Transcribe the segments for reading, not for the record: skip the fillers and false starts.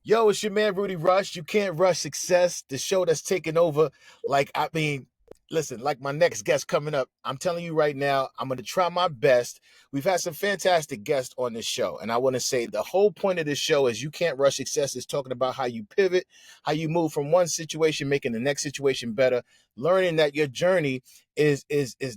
Yo, it's your man Rudy Rush. You can't rush success. The show that's taking over. Listen, like my next guest coming up, I'm telling you right now, I'm going to try my best. We've had some fantastic guests on this show. And I want to say the whole point of this show is you can't rush success is talking about how you pivot, how you move from one situation, making the next situation better, learning that your journey is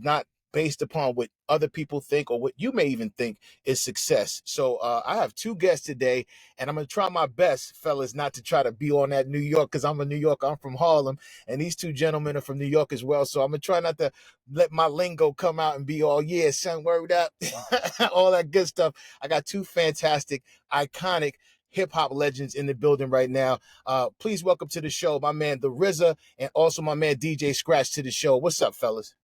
not based upon what other people think or what you may even think is success. So I have two guests today, and I'm going to try my best, fellas, not to try to be on that New York, because I'm a New Yorker. I'm from Harlem, and these two gentlemen are from New York as well. So I'm going to try not to let my lingo come out and be all, yeah, son, word up, all that good stuff. I got two fantastic, iconic hip-hop legends in the building right now. Please welcome to the show my man, the RZA, and also my man, DJ Scratch, to the show. What's up, fellas?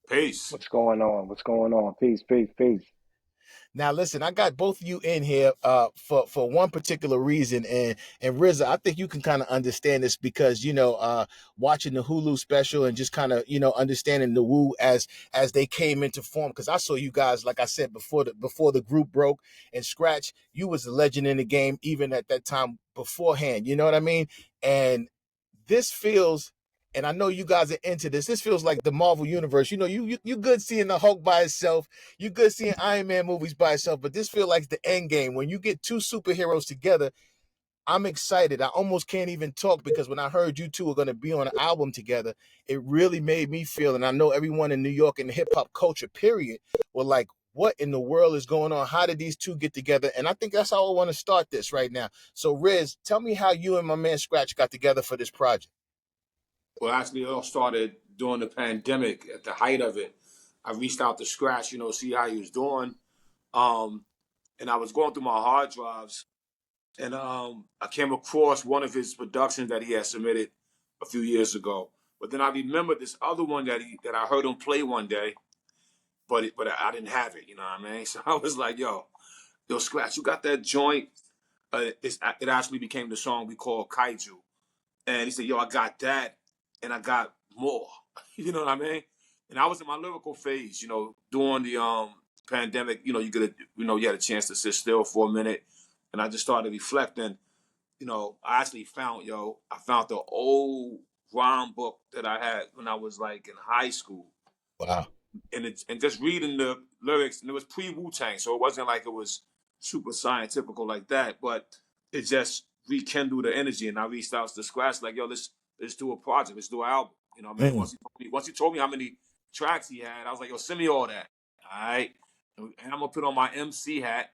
Peace. What's going on? What's going on? Peace, peace, peace. Now, listen, I got both of you in here for one particular reason, and RZA, I think you can kind of understand this because watching the Hulu special and just kind of understanding the Wu as they came into form. Because I saw you guys, like I said before the group broke, and Scratch, you was a legend in the game even at that time beforehand. You know what I mean? And this feels, and I know you guys are into this. This feels like the Marvel universe. You know, you good seeing the Hulk by itself. You good seeing Iron Man movies by itself. But this feels like the end game when you get two superheroes together. I'm excited. I almost can't even talk because when I heard you two are going to be on an album together, it really made me feel. And I know everyone in New York and the hip hop culture, period, were like, what in the world is going on? How did these two get together? And I think that's how I want to start this right now. So, Riz, tell me how you and my man Scratch got together for this project. Well, actually, it all started during the pandemic. At the height of it, I reached out to Scratch, see how he was doing. And I was going through my hard drives, and I came across one of his productions that he had submitted a few years ago. But then I remembered this other one that I heard him play one day, but I didn't have it. You know what I mean? So I was like, yo, Scratch, you got that joint? It actually became the song we call Kaiju. And he said, yo, I got that and I got more. You know what I mean? And I was in my lyrical phase, during the pandemic, you had a chance to sit still for a minute. And I just started reflecting, I found the old rhyme book that I had when I was like in high school. Wow. And just reading the lyrics, and it was pre Wu-Tang, so it wasn't like it was super scientific like that, but it just rekindled the energy. And I reached out to Scratch like, yo, let's do a project, let's do an album. You know what I mean? Mm. Once he told me how many tracks he had, I was like, yo, send me all that. All right. And I'm gonna put on my MC hat,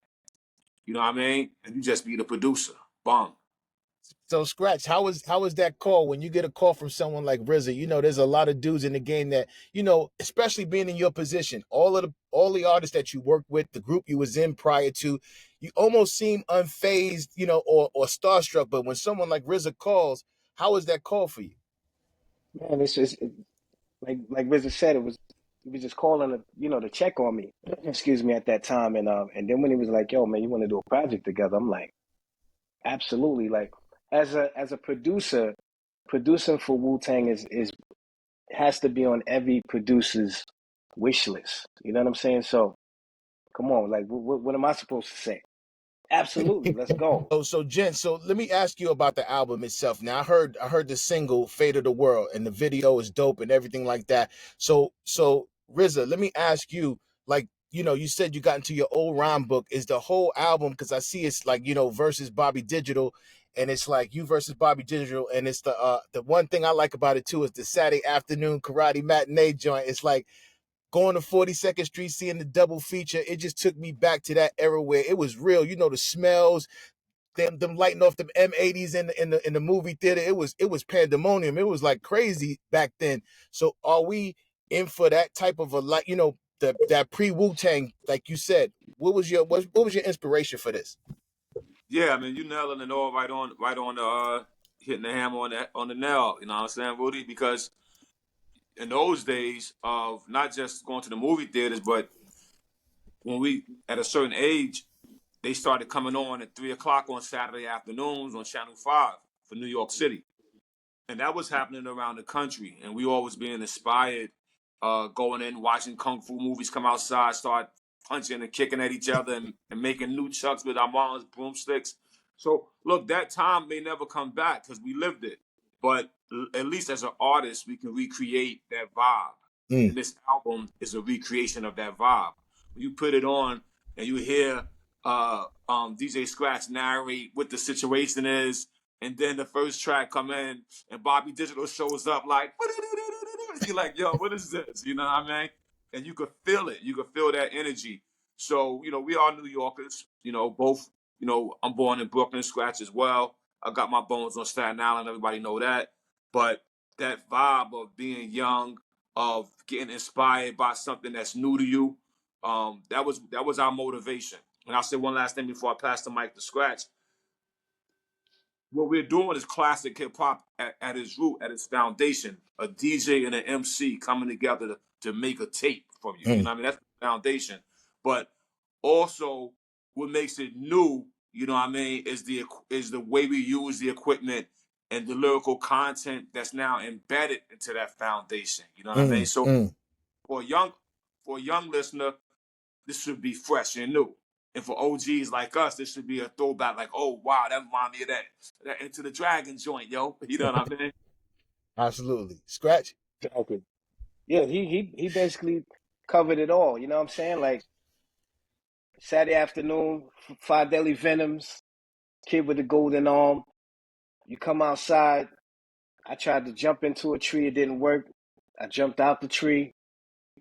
you know what I mean? And you just be the producer. Bong. So Scratch, how is that call when you get a call from someone like RZA? You know, there's a lot of dudes in the game that, especially being in your position, all the artists that you worked with, the group you was in prior to, you almost seem unfazed, or starstruck. But when someone like RZA calls, how is that call for you? Man, it's just like RZA said, he was just calling to check on me. Excuse me, at that time, and then when he was like, "Yo, man, you want to do a project together?" I'm like, absolutely. Like as a producer, producing for Wu-Tang is has to be on every producer's wish list. You know what I'm saying? So come on, like what am I supposed to say? Absolutely, let's go. So Jen, so let me ask you about the album itself. Now I heard the single "Fate of the World" and the video is dope and everything like that. So RZA, let me ask you, like, you said you got into your old rhyme book. Is the whole album, because I see it's like, versus Bobby Digital, and it's like you versus Bobby Digital, and it's the one thing I like about it too is the Saturday afternoon karate matinee joint. It's like going to 42nd Street, seeing the double feature. It just took me back to that era where it was real. The smells, them lighting off them M80s in the movie theater. It was pandemonium. It was like crazy back then. So are we in for that type of a, like, that pre Wu-Tang, like you said? What was your inspiration for this? Yeah, I mean, you nailing it all right on the hitting the hammer on the nail. You know what I'm saying, Rudy? Because in those days of not just going to the movie theaters, but when we at a certain age, they started coming on at 3 o'clock on Saturday afternoons on Channel 5 for New York City, and that was happening around the country. And we always being inspired, going in watching kung fu movies, come outside, start punching and kicking at each other and making new chucks with our mom's broomsticks. So look, that time may never come back because we lived it. But at least as an artist, we can recreate that vibe. Mm. And this album is a recreation of that vibe. When you put it on and you hear DJ Scratch narrate what the situation is, and then the first track come in and Bobby Digital shows up like, you're like, yo, what is this? You know what I mean? And you could feel it. You could feel that energy. So, we are New Yorkers, both, I'm born in Brooklyn, Scratch as well. I got my bones on Staten Island, everybody know that. But that vibe of being young, of getting inspired by something that's new to you, that was our motivation. And I'll say one last thing before I pass the mic to Scratch. What we're doing is classic hip hop at its root, at its foundation. A DJ and an MC coming together to make a tape from you. You Mm. know what I mean? That's the foundation. But also, what makes it new, you know what I mean, is the way we use the equipment and the lyrical content that's now embedded into that foundation. You know what I mean? Mm. So Mm. for a young for a young listener, this should be fresh and new. And for OGs like us, this should be a throwback, like, oh wow, that reminds me of that Into the Dragon joint, yo. You know what I mean? Absolutely. Scratch. Exactly. Yeah, he basically covered it all. You know what I'm saying? Like Saturday afternoon, Five Deadly Venoms, Kid with the Golden Arm. You come outside. I tried to jump into a tree. It didn't work. I jumped out the tree.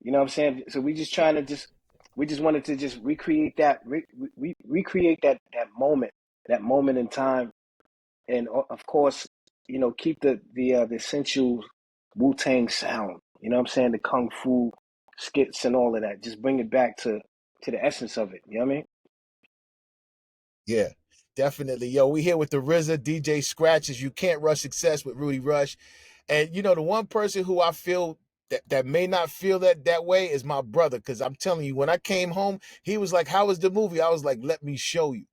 You know what I'm saying? So we just wanted to just recreate recreate that moment in time, and of course, keep the essential Wu-Tang sound. You know what I'm saying? The kung fu skits and all of that. Just bring it back to the essence of it. You know what I mean? Yeah, definitely. Yo, we here with the RZA DJ Scratches. You can't rush success with Rudy Rush. And the one person who I feel that may not feel that way is my brother. Cause I'm telling you, when I came home, he was like, "How was the movie?" I was like, "Let me show you."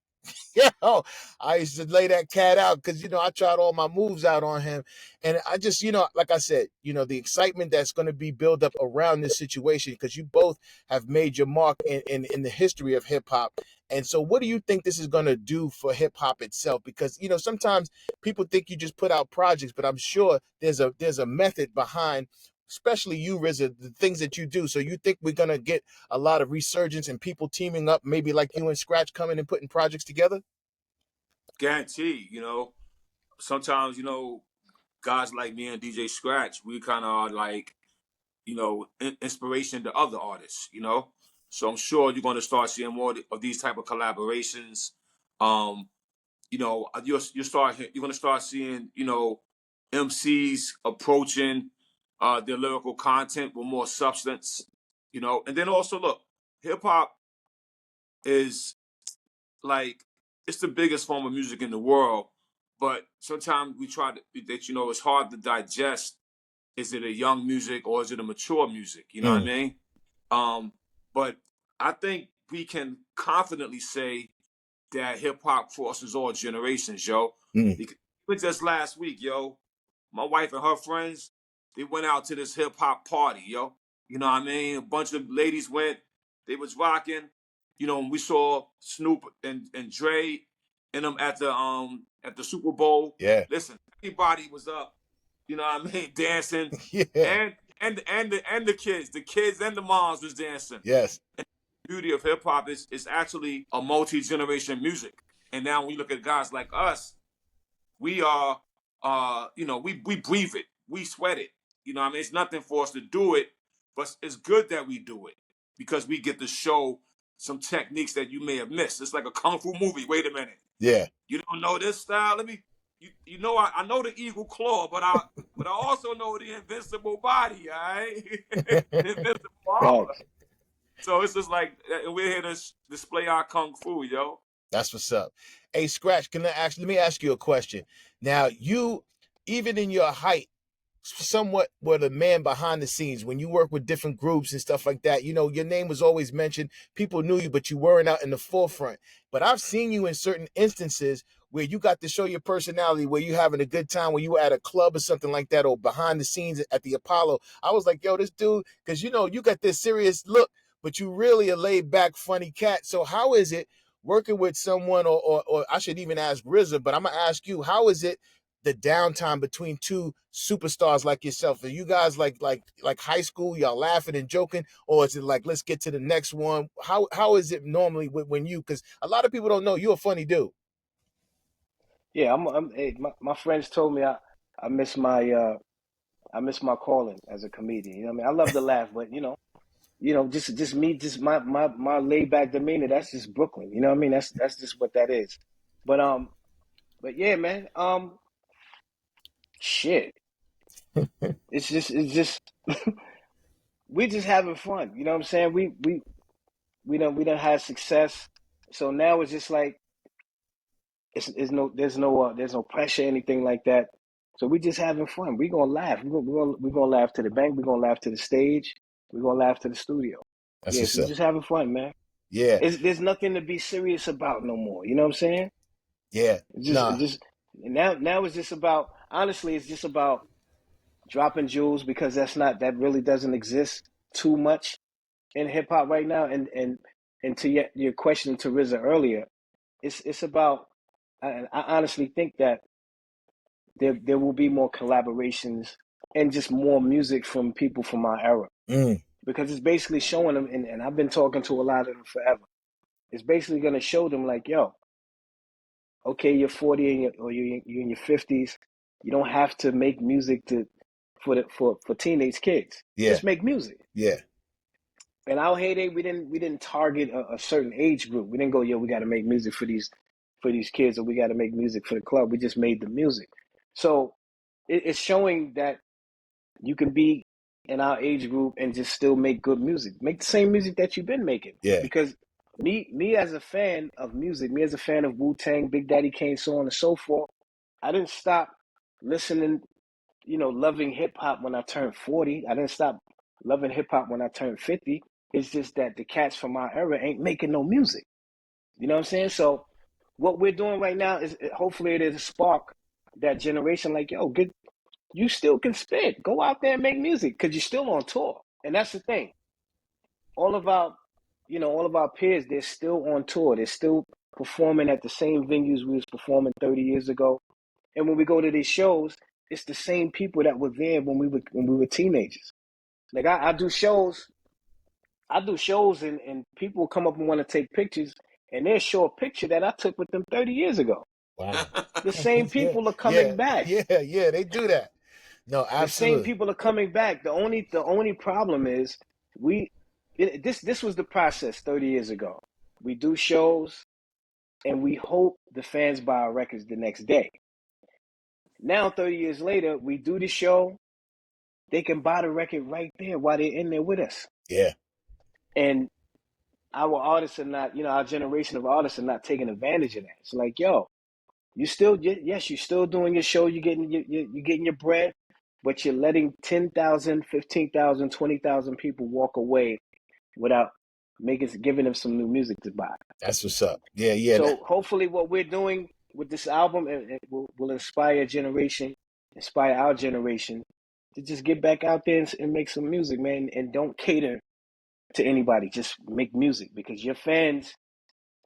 I used to lay that cat out because I tried all my moves out on him, and I just like I said, the excitement that's going to be built up around this situation because you both have made your mark in the history of hip hop. And so, what do you think this is going to do for hip hop itself? Because sometimes people think you just put out projects, but I'm sure there's a method behind. Especially you, RZA, the things that you do. So you think we're gonna get a lot of resurgence and people teaming up, maybe like you and Scratch coming and putting projects together? Guarantee, sometimes, guys like me and DJ Scratch, we kind of are like, inspiration to other artists. So I'm sure you're going to start seeing more of these type of collaborations. Um, you're going to start seeing, MCs approaching their lyrical content with more substance, and then also look, hip hop is like it's the biggest form of music in the world, but sometimes we try to that it's hard to digest. Is it a young music or is it a mature music? You know what I Mm. mean? But I think we can confidently say that hip hop crosses all generations, yo. Mm. Because even just last week, yo, my wife and her friends, they went out to this hip hop party, yo. You know what I mean? A bunch of ladies went, they was rocking. And we saw Snoop and Dre and them at the Super Bowl. Yeah. Listen, everybody was up, you know what I mean, dancing. Yeah. And the kids and the moms was dancing. Yes. Beauty of hip hop is actually a multi-generation music. And now when you look at guys like us, we are we breathe it, we sweat it. I mean, it's nothing for us to do it, but it's good that we do it because we get to show some techniques that you may have missed. It's like a kung fu movie. Wait a minute, Yeah. you don't know this style? Let me. I know the eagle claw, but I also know the invincible body. All right, the invincible armor. Facts. So it's just like we're here to display our kung fu, yo. That's what's up. Hey, Scratch, let me ask you a question. Now, you, even in your height, somewhat were the man behind the scenes when you work with different groups and stuff like that. Your name was always mentioned. People knew you, but you weren't out in the forefront. But I've seen you in certain instances where you got to show your personality, where you having a good time, where you were at a club or something like that, or behind the scenes at the Apollo. I was like, yo, this dude, because you got this serious look, but you really a laid back, funny cat. So how is it working with someone, or I should even ask RZA, but I'm gonna ask you, how is it the downtime between two superstars like yourself? Are you guys like high school, y'all laughing and joking, or is it like let's get to the next one? How is it normally when you? Because a lot of people don't know you're a funny dude. Yeah, hey, my friends told me I miss I miss my calling as a comedian. You know what I mean? I love to laugh, but just me, just my laid back demeanor. That's just Brooklyn. You know what I mean? That's just what that is. But but yeah, man. Shit. It's just we just having fun. You know what I'm saying? We don't have success, so now it's just like it's no there's no pressure anything like that. So we just having fun. We gonna laugh. We gonna laugh to the bank. We gonna laugh to the stage. We gonna laugh to the studio. That's Yeah, what's so we up. just having fun, man. Yeah, There's nothing to be serious about no more. You know what I'm saying? yeah, It nah, just now it's just about honestly, it's just about dropping jewels because that really doesn't exist too much in hip hop right now. And to your question to RZA earlier, it's about. I honestly think that there will be more collaborations and just more music from people from our era mm, because it's basically showing them. And I've been talking to a lot of them forever. It's basically going to show them like, yo, okay, you're 40 and you're in your 50s. You don't have to make music for teenage kids. yeah, Just make music. yeah, In our heyday, we didn't target a certain age group. We didn't go, yo, we got to make music for these kids, or we got to make music for the club. We just made the music. So it's showing that you can be in our age group and just still make good music. Make the same music that you've been making. yeah, Because me as a fan of music, me as a fan of Wu-Tang, Big Daddy Kane, so on and so forth, I didn't stop listening, loving hip hop when I turned 40. I didn't stop loving hip hop when I turned 50. It's just that the cats from our era ain't making no music. You know what I'm saying? So what we're doing right now is hopefully it is a spark that generation like, yo, good, you still can spit. Go out there and make music because you're still on tour. And that's the thing. All of our peers, they're still on tour. They're still performing at the same venues we was performing 30 years ago. And when we go to these shows, it's the same people that were there when we were teenagers. Like I do shows and people come up and want to take pictures and they'll show a picture that I took with them 30 years ago. wow, The same yeah, people are yeah, coming back. yeah, they do that. No, The same absolutely. people are coming back. The only problem is this was the process 30 years ago. We do shows and we hope the fans buy our records the next day. Now 30 years later, we do the show, they can buy the record right there while they're in there with us. Yeah, And our artists are not, our generation of artists are not taking advantage of that. It's like, yo, yes, you're still doing your show, you're getting your bread, but you're letting 10,000, 15,000, 20,000 people walk away without giving them some new music to buy. that's what's up. Yeah, yeah, So hopefully, what we're doing with this album it will inspire a generation, inspire our generation to just get back out there and make some music, man, and don't cater to anybody. Just make music because your fans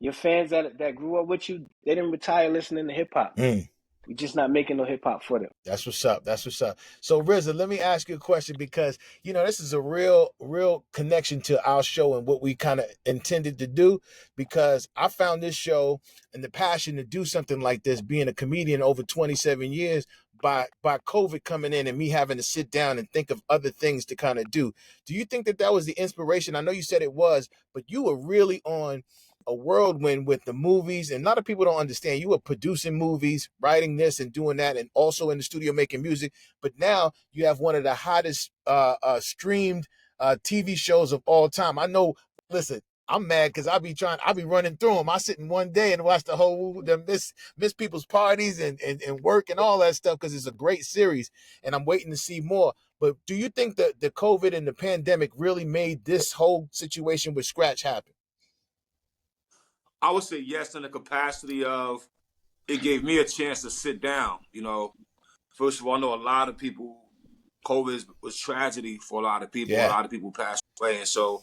that grew up with you, they didn't retire listening to hip hop. mm, We're just not making no hip hop for them. that's what's up. That's what's up. So RZA, let me ask you a question because this is a real connection to our show and what we kind of intended to do. Because I found this show and the passion to do something like this, being a comedian over 27 years, by COVID coming in and me having to sit down and think of other things to kind of do. Do you think that was the inspiration? I know you said it was, but you were really on a whirlwind with the movies, and a lot of people don't understand. You were producing movies, writing this and doing that, and also in the studio making music. But now you have one of the hottest streamed TV shows of all time. I know. Listen, I'm mad because I be running through them. I sit in one day and watch the whole miss people's parties and work and all that stuff because it's a great series, and I'm waiting to see more. But do you think that the COVID and the pandemic really made this whole situation with Scratch happen? I would say yes in the capacity of it gave me a chance to sit down. First of all, I know a lot of people. COVID was tragedy for a lot of people. A Yeah, lot of people passed away, and so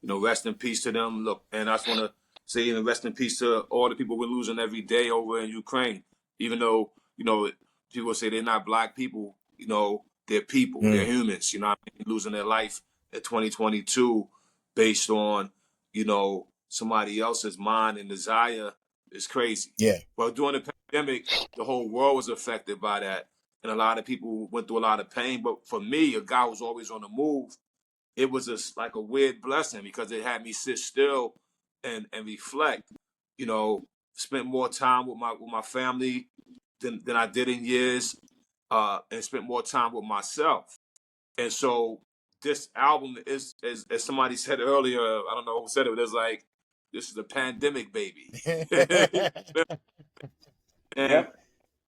rest in peace to them. Look, and I just want to say even rest in peace to all the people we're losing every day over in Ukraine. Even though, people say they're not black people, they're people, they're Mm. humans, what I mean? Losing their life in 2022 based on, somebody else's mind and desire is crazy. Yeah. But during the pandemic, the whole world was affected by that. And a lot of people went through a lot of pain. But for me, a guy who's always on the move, it was just like a weird blessing because it had me sit still and reflect. You know, spent more time with my family than I did in years, and spent more time with myself. And so this album is, as somebody said earlier, I don't know who said it, but it's like this is a pandemic baby. and Yep.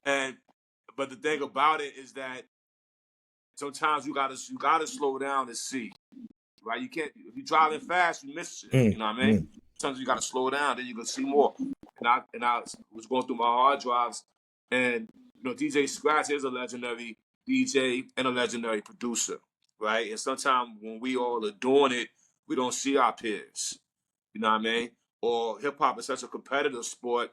and but the thing about it is that sometimes you gotta slow down and see. Right? You can't, if you're driving fast, you miss shit. Mm. You know what I mean? Mm. Sometimes you got to slow down, then you can see more. And I was going through my hard drives, and DJ Scratch is a legendary DJ and a legendary producer, right? And sometimes when we all are doing it, we don't see our peers. You know what I mean? Or hip hop is such a competitive sport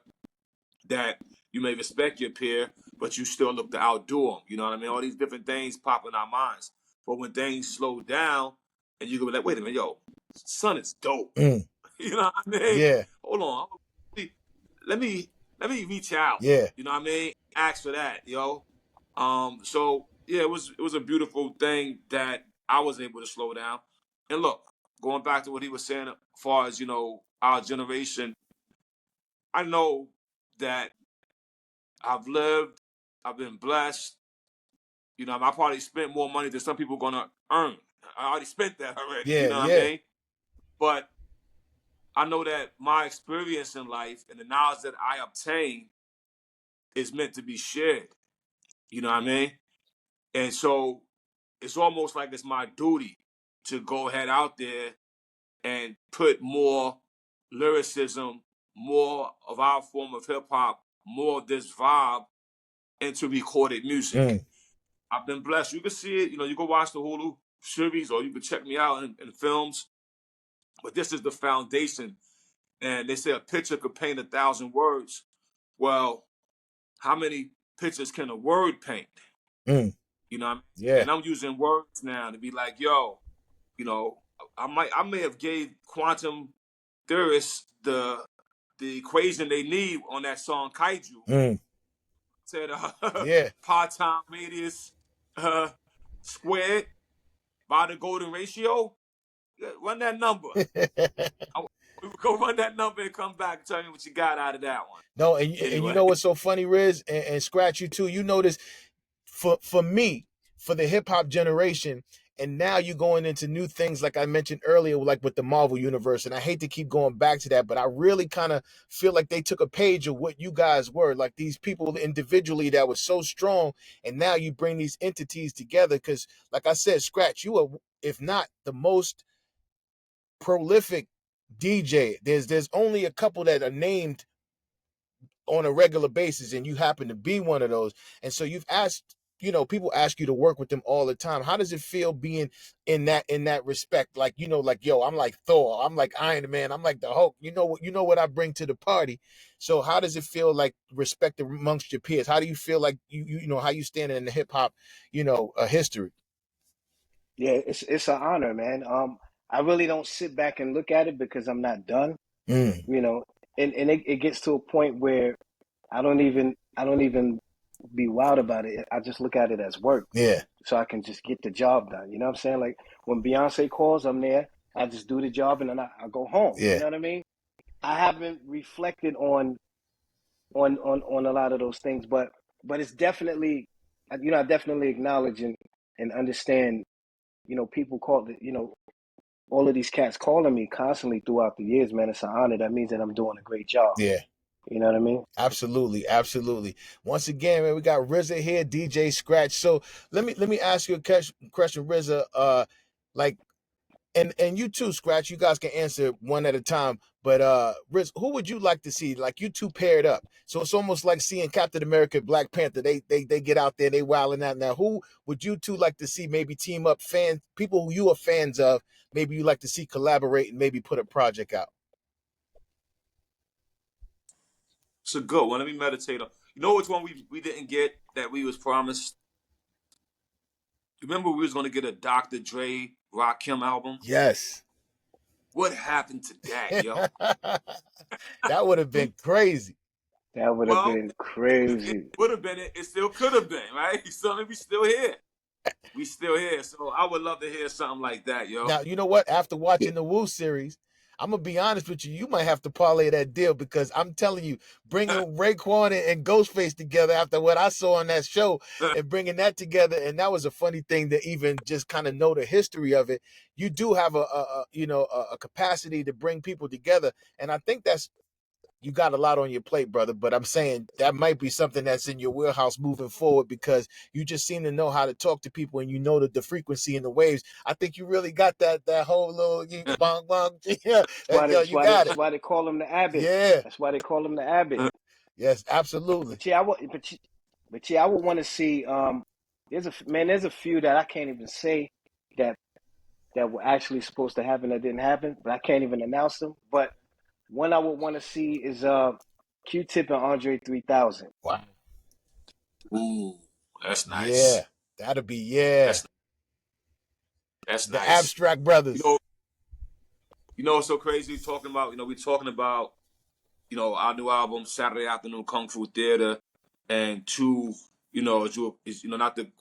that you may respect your peer, but you still look to outdo them. You know what I mean? All these different things pop in our minds. But when things slow down, and you go be like, wait a minute, yo, son is dope. Mm. You know what I mean? Yeah. Hold on, let me reach out. Yeah. You know what I mean? Ask for that, yo. So yeah, it was a beautiful thing that I was able to slow down. And look, going back to what he was saying, as far as our generation, I know that I've lived, I've been blessed. I probably spent more money than some people gonna earn. I already spent that already. You Yeah. know what I Yeah. mean? But I know that my experience in life and the knowledge that I obtain is meant to be shared. You know what I mean? And so it's almost like it's my duty to go ahead out there and put more lyricism, more of our form of hip hop, more of this vibe into recorded music. Mm. I've been blessed. You can see it. You can watch the Hulu series, or you can check me out in films. But this is the foundation. And they say a picture could paint 1,000 words. Well, how many pictures can a word paint? Mm. You know what I mean? Yeah. And I'm using words now to be like, yo, you know, I may have gave quantum theorists the equation they need on that song Kaiju. Mm. Said Yeah. part-time radius squared by the golden ratio. Yeah, run that number. We would go run that number and come back and tell me what you got out of that one. No, and you Anyway. know what's so funny, Riz, and Scratch, you too. You notice for me, for the hip hop generation, and now you're going into new things like I mentioned earlier, like with the Marvel universe. And I hate to keep going back to that, but I really kind of feel like they took a page of what you guys were, like these people individually that was so strong, and now you bring these entities together. Because, like I said, Scratch, you are, if not the most prolific DJ. There's only a couple that are named on a regular basis, and you happen to be one of those. And so you've asked, people ask you to work with them all the time. How does it feel being in that respect? Like, like, yo, I'm like Thor, I'm like Iron Man, I'm like the Hulk. You know what I bring to the party. So how does it feel, like, respect amongst your peers? How do you feel like you know how you stand in the hip hop, history? Yeah, it's an honor, man. I really don't sit back and look at it because I'm not done, Mm. you know, and it gets to a point where I don't even be wild about it. I just look at it as work, Yeah. so I can just get the job done. You know what I'm saying? Like when Beyonce calls, I'm there. I just do the job and then I go home. You Yeah. know what I mean? I haven't reflected on a lot of those things, but it's definitely, I definitely acknowledge and understand. People call it, all of these cats calling me constantly throughout the years, man. It's an honor. That means that I'm doing a great job. Yeah. You know what I mean? Absolutely, absolutely. Once again, man, we got RZA here, DJ Scratch. So let me ask you a question, RZA. Like, and you too, Scratch. You guys can answer one at a time. But Riz, who would you like to see? Like, you two paired up. So it's almost like seeing Captain America, Black Panther. They get out there, they wilding out. Now, who would you two like to see maybe team up? People who you are fans of. Maybe you like to see collaborate and maybe put a project out. It's a good one. Let me meditate on. You know which one we didn't get that we was promised? Remember we was gonna get a Dr. Dre Rakim album? Yes. What happened to that, yo? That would have been crazy. That would have Well, been it crazy. would have been it. It still could have been, right? So we still here. We still here. So I would love to hear something like that, yo. Now, you know what? After watching the Wu series, I'm gonna be honest with you. You might have to parlay that deal because I'm telling you, bringing Raekwon and Ghostface together after what I saw on that show and bringing that together, and that was a funny thing to even just kind of know the history of it. You do have a capacity to bring people together, and I think that's you got a lot on your plate, brother. But I'm saying that might be something that's in your wheelhouse moving forward because you just seem to know how to talk to people and you know the frequency and the waves. I think you really got that whole little bong bong. Yeah, yo, you got That's it. why they call him the Abbot. Yeah. That's why they call him the Abbot. Yes, absolutely. But yeah, I would. But yeah, I would want to see. There's a few that I can't even say that were actually supposed to happen that didn't happen, but I can't even announce them. But one I would want to see is Q-Tip and Andre 3000. Wow. Ooh, that's Yeah. nice. That'll be That's that's the nice. Abstract You Brothers. know, what's so crazy talking about, we're talking about, our new album, Saturday Afternoon Kung Fu Theater, and two, not to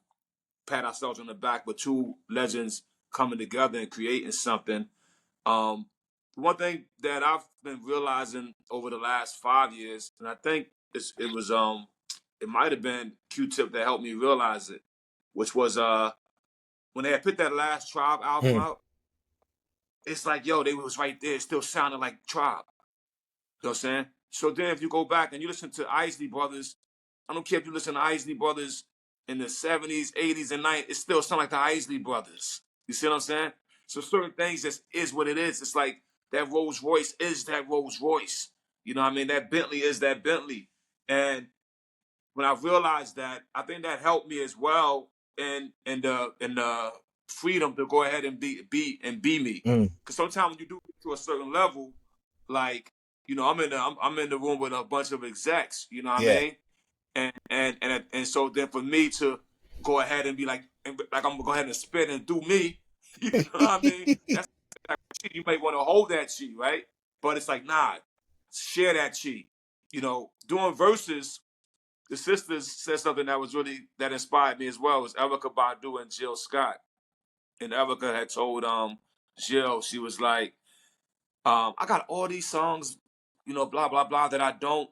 pat ourselves on the back, but two legends coming together and creating something. Um, One thing that I've been realizing over the last 5 years, and I think it might have been Q-Tip that helped me realize it, which was when they had put that last Tribe album Hmm. out, it's like, yo, they was right there, still sounding like Tribe. You know what I'm saying? So then if you go back and you listen to Isley Brothers, I don't care if you listen to Isley Brothers in the 70s, 80s, and 90s, it still sound like the Isley Brothers. You see what I'm saying? So certain things just is what it is. It's like that Rolls Royce is that Rolls Royce. You know what I mean? That Bentley is that Bentley. And when I realized that, I think that helped me as well in the freedom to go ahead and be me. Mm. Because sometimes when you do get to a certain level, like I'm in the room with a bunch of execs. You know what I Yeah. mean? And so then for me to go ahead and be like I'm gonna go ahead and spit and do me. You know what I mean? That's like, you might want to hold that chi, right? But it's like, nah, share that chi. Doing verses, the sisters said something that inspired me as well. It was Erica Badu and Jill Scott. And Erica had told Jill, she was like, I got all these songs, blah blah blah that I don't,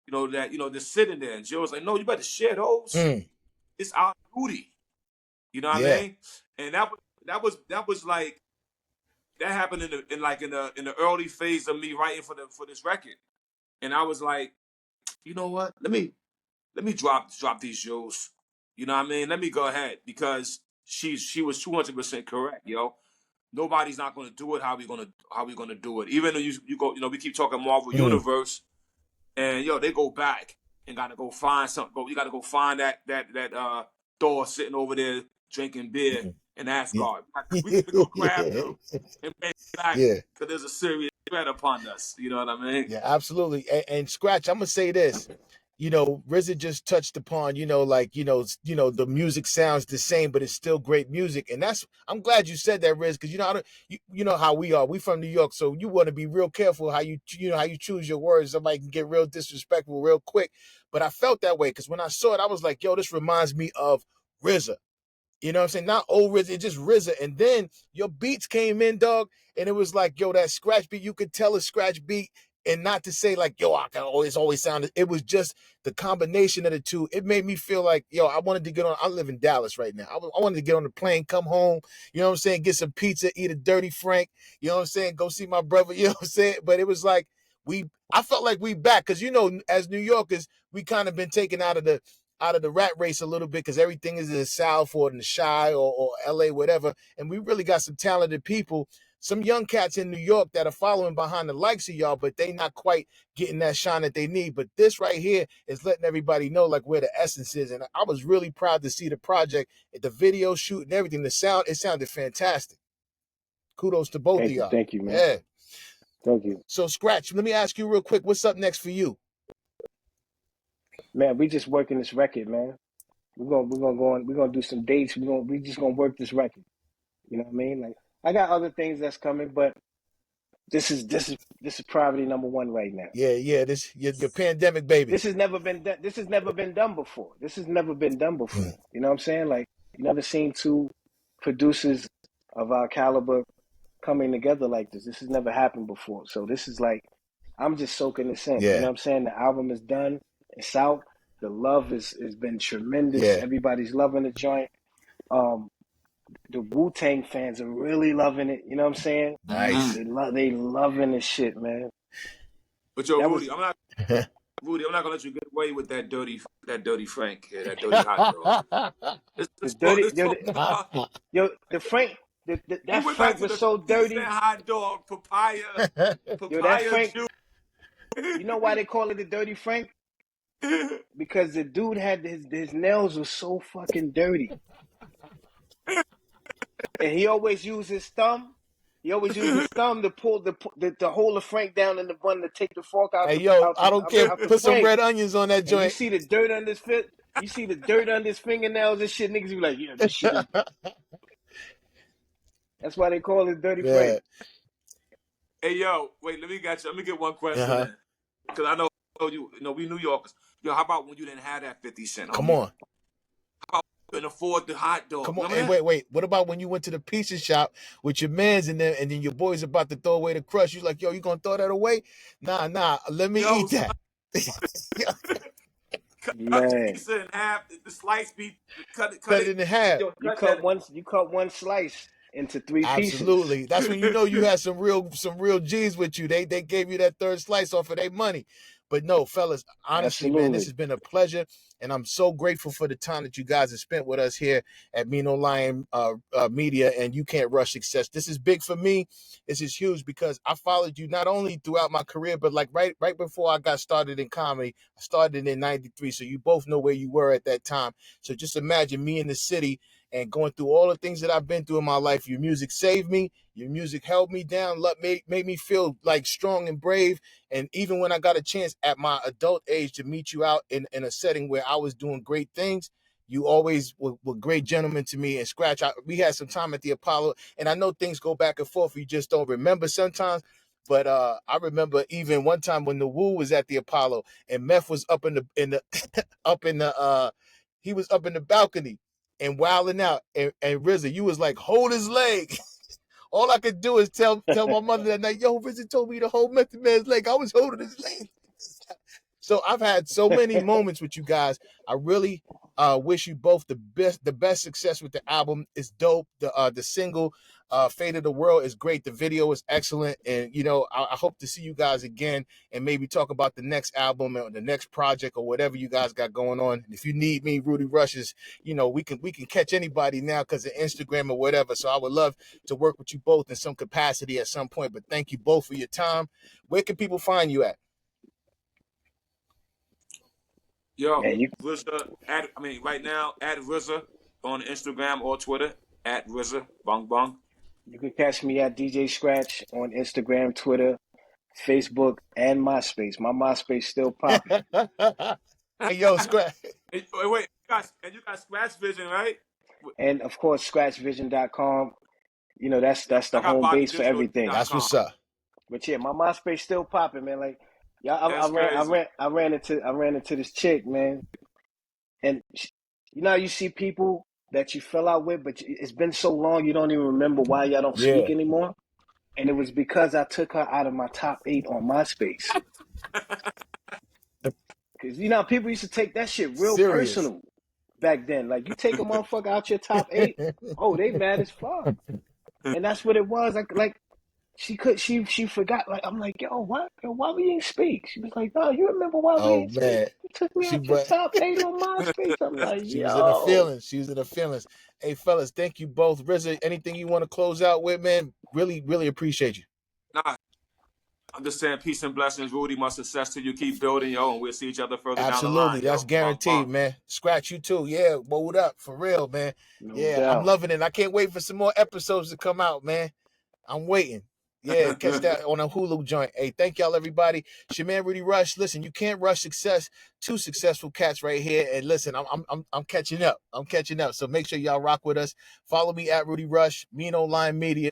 that just sitting there. And Jill was like, no, you better share those. Mm. It's our duty. You know what I Yeah. mean? And that was like that happened in the early phase of me writing for this record. And I was like, you know what? Let me drop these jewels. You know what I mean? Let me go ahead because she was 200% correct, yo. Nobody's not going to do it how we gonna do it. Even though you go, we keep talking Marvel Mm. Universe, and yo, they go back and gotta go find something. You gotta go find that Thor sitting over there drinking beer Mm. in Yeah. Asgard. We gotta go grab them and bring it back Yeah. because there's a serious threat upon us. You know what I mean? Yeah, absolutely. And Scratch, I'm gonna say this. RZA just touched upon, the music sounds the same, but it's still great music. And I'm glad you said that, Riz, because I don't, you know how we are. We from New York, so you want to be real careful how you choose your words. Somebody can get real disrespectful real quick. But I felt that way because when I saw it, I was like, yo, this reminds me of RZA. You know what I'm saying? Not old RZA, it's just RZA. And then your beats came in, dog, and it was like, yo, that scratch beat, you could tell a scratch beat. And not to say like, yo, I can always sound. It was just the combination of the two. It made me feel like, yo, I wanted to get on. I live in Dallas right now. I wanted to get on the plane, come home, you know what I'm saying, get some pizza, eat a dirty Frank, you know what I'm saying, go see my brother, you know what I'm saying. But it was like I felt like we back because as New Yorkers, we kind of been taken out of the rat race a little bit because everything is in the South or in the Chi or LA, whatever. And we really got some talented people, some young cats in New York that are following behind the likes of y'all, but they not quite getting that shine that they need. But this right here is letting everybody know like where the essence is. And I was really proud to see the project, the video shoot and everything. It sounded fantastic. Kudos to both of y'all. Thank you, man. Yeah. Thank you. So Scratch, let me ask you real quick, what's up next for you? Man, we just working this record, man. We're gonna go on. We're gonna do some dates. We just gonna work this record. You know what I mean? Like I got other things that's coming, but this is priority number one right now. Yeah. This your pandemic baby. This has never been done. This has never been done before. This has never been done before. You know what I'm saying? Like you never seen two producers of our caliber coming together like this. This has never happened before. So this is like I'm just soaking this in. You know Yeah. what I'm saying? The album is done. It's out. The love has been tremendous. Yeah. Everybody's loving the joint. Um, the Wu-Tang fans are really loving it. You know what I'm saying? Nice. They loving this shit, man. But yo, That Rudy, was I'm not gonna let you get away with that dirty Frank, that dirty hot dog. the dirty Let's talk about. the Frank We that went back Frank to was the so 50 Cent dirty. hot dog, That papaya Frank. juice. You know why they call it the dirty Frank? Because the dude had his nails were so fucking dirty, and he always used his thumb. He always used his thumb to pull the hold the Frank down in the bun to take the fork out Hey yo, I don't care. out the Put some Frank. red onions on that And you joint. see the dirt under his fit. You see the dirt under his fingernails and shit. Niggas be like, yeah, this shit is. That's why they call it dirty Yeah. Frank. Hey yo, wait, let me get one question in. Because I know you know we New Yorkers. Yo, how about when you didn't have that 50 Cent? Come on. How about you couldn't afford the hot dog? Come on. Remember Hey, that? wait. What about when you went to the pizza shop with your mans in there and then your boy's about to throw away the crust? You like, yo, you gonna throw that away? Nah. Let me Yo, eat that. cut the Man, pizza in half. The slice be cut Cut it. it in half. Yo, you cut that. cut one slice into three pieces. Absolutely. That's when you know you had some real G's with you. They gave you that third slice off of their money. But no, fellas, honestly, man, this Absolutely. has been a pleasure. And I'm so grateful for the time that you guys have spent with us here at Me No Lion Media and You Can't Rush Success. This is big for me. This is huge because I followed you not only throughout my career, but like right before I got started in comedy. I started in 93. So you both know where you were at that time. So just imagine me in the city and going through all the things that I've been through in my life. Your music saved me. Your music held me down, made me feel like strong and brave. And even when I got a chance at my adult age to meet you out in a setting where I was doing great things, you always were great gentlemen to me. And Scratch, we had some time at the Apollo, and I know things go back and forth. You just don't remember sometimes. But I remember even one time when the Wu was at the Apollo and Meth was up in the up in the he was up in the balcony and wilding out. And RZA, you was like, hold his leg. All I could do is tell my mother that night, yo, RZA told me to hold Method Man's leg. I was holding his leg. So I've had so many moments with you guys. I really wish you both the best success with the album. It's dope. The single, Fate of the World, is great. The video is excellent. And you know, I hope to see you guys again and maybe talk about the next album or the next project or whatever you guys got going on. And if you need me, Rudy Rush is, you know, we can catch anybody now because of Instagram or whatever. So I would love to work with you both in some capacity at some point. But thank you both for your time. Where can people find you at? Yo, Yeah, RZA, right now, at RZA on Instagram or Twitter, at RZA, bong bong. you can catch me at DJ Scratch on Instagram, Twitter, Facebook, and MySpace. My MySpace still popping. Hey, yo, Scratch. Wait, you got Scratch Vision, right? And of course, scratchvision.com. You know, that's the I got home base for everything. That's BobbyDigital.com. what's up. But yeah, my MySpace still popping, man. Like, yeah, That's crazy. I ran into this chick, man, and you know, you see people that you fell out with, but it's been so long you don't even remember why y'all don't Yeah. speak anymore. And it was because I took her out of my top 8 on MySpace. Because you know, people used to take that shit real Serious. personal back then. Like, you take a motherfucker out your top 8, oh, they mad as fuck. And that's what it was. Like she forgot. Like, I'm like, yo, what? Yo, why we didn't speak? She was like, no, you remember why we Oh didn't speak? man, You took me she out your but top 8 on MySpace. I'm like, she was in the yo. feelings. She was in the feelings. Hey fellas, thank you both. RZA, anything you want to close out with, man? Really appreciate you. Nah, I'm just saying peace and blessings, Rudy. Much success to you. Keep building, yo, and we'll see each other further down the Absolutely, line, yo. that's guaranteed, man. Scratch you too. Yeah, hold up for real, man. No Yeah, I'm doubt. loving it. I can't wait for some more episodes to come out, man. I'm waiting. Yeah, catch that on a Hulu joint. Hey, thank y'all, everybody. It's your man Rudy Rush. Listen, you can't rush success. Two successful cats right here. And listen, I'm catching up. I'm catching up. So make sure y'all rock with us. Follow me at Rudy Rush, Mean Online Media.